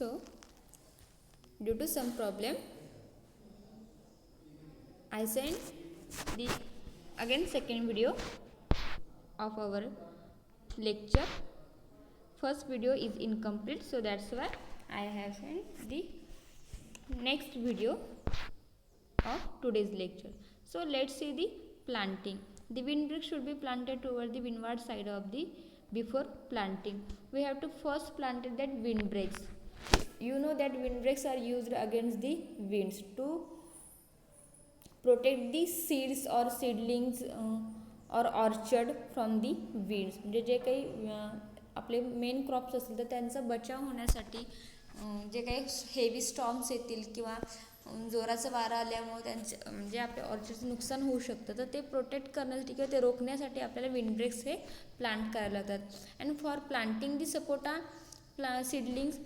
So due to some problem, I sent the again second video of our lecture. First video is incomplete, so that's why I have sent the next video of today's lecture. So let's see the planting. The windbreak should be planted toward the windward side of the before planting. We have to first plant that windbreaks. You know that windbreaks are used against the winds to protect the seeds or seedlings or orchard from the winds. म्हणजे जे काही आपले main crops असतील तर त्यांचा बचाव होण्यासाठी जे काही हेवी स्टॉर्म्स येतील किंवा जोराचं वारा आल्यामुळे त्यांचे म्हणजे आपल्या ऑर्चर्डचं नुकसान होऊ शकतं, तर ते प्रोटेक्ट करण्यासाठी किंवा ते रोखण्यासाठी आपल्याला विंडब्रेक्स हे प्लांट करायला लागतात. And for planting the sapota seedlings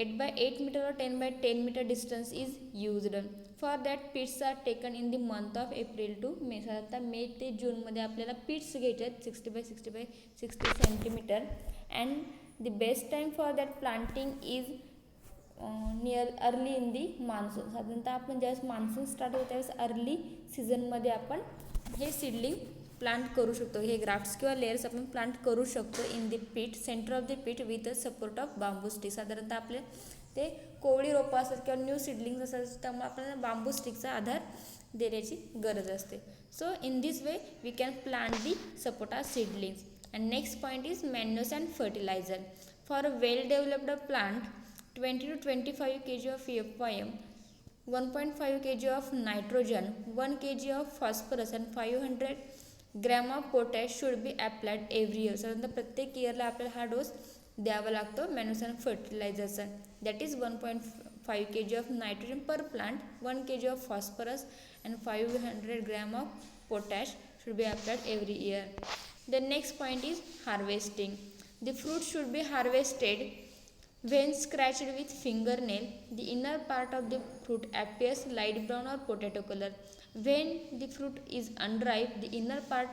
8x8 meter or 10x10 meter distance is used. For that pits are taken in the month of April to May. आता मे ते जूनमध्ये आपल्याला पिट्स घ्यायच्यात 60x60x60 centimetre. And the best time for that planting is near early in the monsoon. साधारणतः आपण ज्यावेळेस monsoon start होतो त्यावेळेस early सीझनमध्ये आपण हे सीडलिंग प्लांट करू शकतो. हे ग्राफ्ट्स किंवा लेयर्स आपण प्लांट करू शकतो इन दी पीट, सेंटर ऑफ द पीट with support of bamboo stick. साधारणतः आपले ते कोवळी रोपं असतात किंवा न्यू सीडलिंग्स असतात, त्यामुळे आपल्याला बांबू स्टिकचा आधार देण्याची गरज असते. So in this way we can plant the sapota seedlings. And next point is manures and fertiliser. For a well developed plant 20 to 25 kg of FYM, 1.5 kg of nitrogen, 1 kg of phosphorus and 500 gram of potash should be applied every year. साधारणतः प्रत्येक इयरला आपल्याला हा dose द्यावा लागतो manures and फर्टिलायझरचा. That is 1.5 kg of nitrogen per plant, 1 kg of phosphorus and 500 gram of potash should be applied every year. The next point is harvesting. The fruit should be harvested when scratched with fingernail. The inner part of the fruit appears light brown or potato color. When the fruit is unripe, the inner part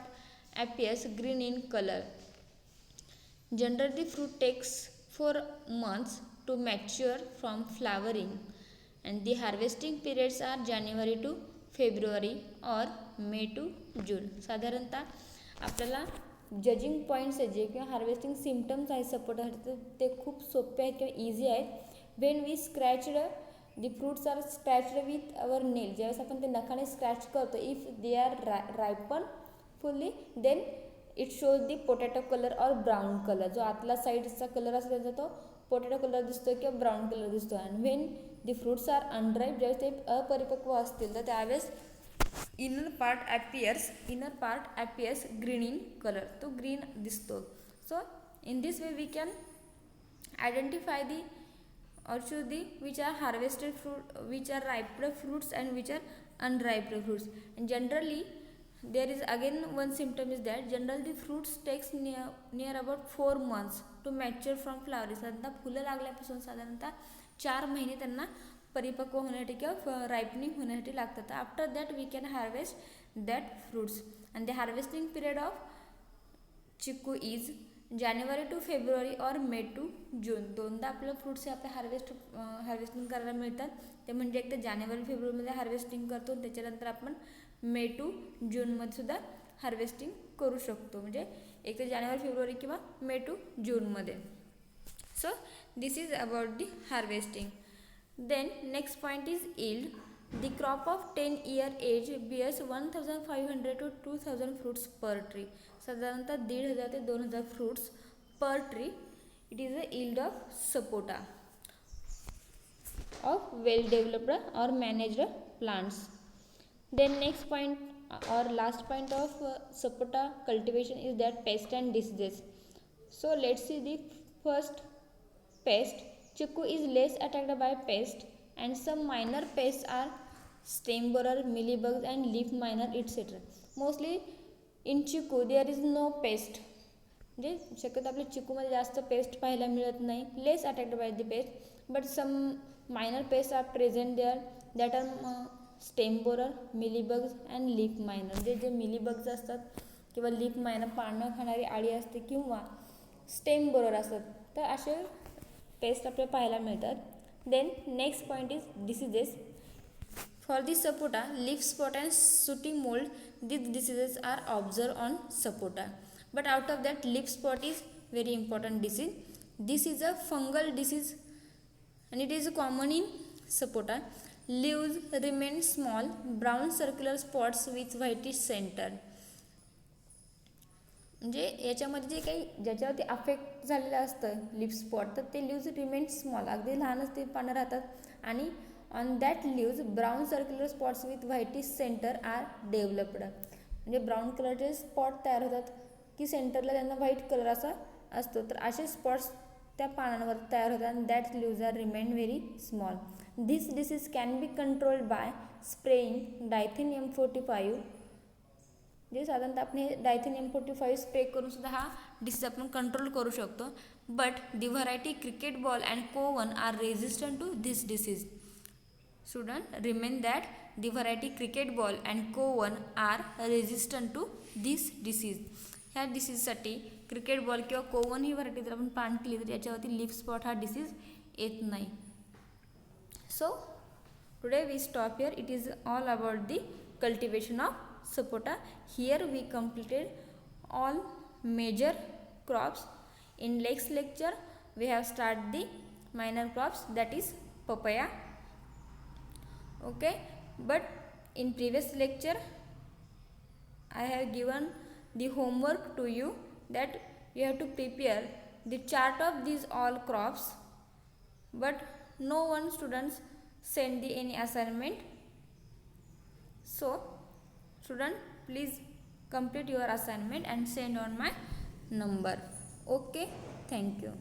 appears green in color. Generally, the fruit takes 4 months to mature from flowering, and the harvesting periods are January to February or May to June. साधारणतः आपल्याला judging points आहेत जे किंवा harvesting symptoms आहेत सपोर्टसाठी ते खूप सोपे आहेत किंवा इझी आहेत. When we scratched the fruits are scratched with our nail. ज्यावेळेस आपण ते नखाने स्क्रॅच करतो, if they are ripen fully then it shows the potato colour or brown colour. जो आतला साईडचा कलर असतो त्यांचा तो पोटॅटो कलर दिसतो किंवा ब्राऊन कलर दिसतो. And when the fruits are unripe, ज्यावेळेस ते अपरिपक्व असतील तर त्यावेळेस inner part appears green in color. तो ग्रीन दिसतो. So in this way we can identify the or choose the which are harvested fruit, which are ripe fruits and which are unripe fruits. And generally there is again one symptom is that generally the fruits takes near about 4 months to mature from flowering. साधारणतः फुलं लागल्यापासून साधारणतः 4 महिने त्यांना परिपक्व होण्यासाठी किंवा ripening होण्यासाठी लागतात. After that we can harvest that fruits. And the harvesting period of chiku is January to February और मे टू जून. दोनदा आपल्याला फ्रूट्स हे आपल्या हार्वेस्टिंग करायला मिळतात. ते म्हणजे एक तर जानेवारी फेब्रुवारीमध्ये हार्वेस्टिंग करतो, त्याच्यानंतर आपण मे टू जूनमध्ये सुद्धा हार्वेस्टिंग करू शकतो. म्हणजे एक तर जानेवारी फेब्रुवारी किंवा मे टू जूनमध्ये. So this is about the harvesting. Then next point is yield. The crop of 10-year age bears 1500 to 2000 fruits per tree. साधारणतः 1500 ते 2000 fruits per tree. It is a yield of sapota of well developed or managed plants. Then next point or last point of sapota cultivation is that pest and diseases. So let's see the first pest. Chiku is less attacked by pests, and some minor pests are stem borer, mealybugs and leaf miner etc. Mostly in chiku there is no pest. म्हणजे शक्यतो आपल्या चिकूमध्ये जास्त paste पाहायला मिळत नाही. Less attacked by the pest, but some minor pest are present there that are stem borer, mealybugs and leaf miner. जे mealybugs असतात किंवा लीफ मायनर पानं खाणारी आळी असते किंवा स्टेम बोरर असतात, तर असे पेस्ट आपल्याला पाहायला मिळतात. Then next point is diseases. For the sapota, leaf spot and sooty mold, these diseases are observed on sapota. But out of that, leaf spot is very important disease. This is a fungal disease and it is common in sapota. Leaves remain small, brown circular spots with whitish center. म्हणजे याच्यामध्ये जे काही ज्याच्यावरती affect झालेलं असतं leaf spot, तर ते leaves remain small, अगदी लहानच ते पानं राहतात. आणि on that leaves brown circular spots with whitish centre are developed. म्हणजे ब्राऊन कलरचे स्पॉट तयार होतात की सेंटरला त्यांना व्हाईट कलर असा असतो, तर असे स्पॉट्स त्या पानांवर तयार होतात. आणि that leaves are remain very small. This disease can be controlled by spraying Dithane M45. जे साधारणतः आपण हे डायथेन M45 स्प्रे करून सुद्धा हा डिसीज आपण कंट्रोल करू शकतो. But the variety cricket ball and Kovan are resistant to this disease. Student remain that the variety cricket ball and Kovan are resistant to this disease. ह्या डिसीजसाठी क्रिकेट बॉल किंवा कोवन ही व्हरायटी जर आपण प्लांट केली तर याच्यावरती लीफ स्पॉट हा डिसीज येत नाही. So today we stop here. It is all about the cultivation of sapota. Here we completed all major crops. In next lecture we have started the minor crops, that is papaya. Okay, but in previous lecture I have given the homework to you that you have to prepare the chart of these all crops, but no one students send the any assignment. So student, please complete your assignment and send on my number. Okay, thank you.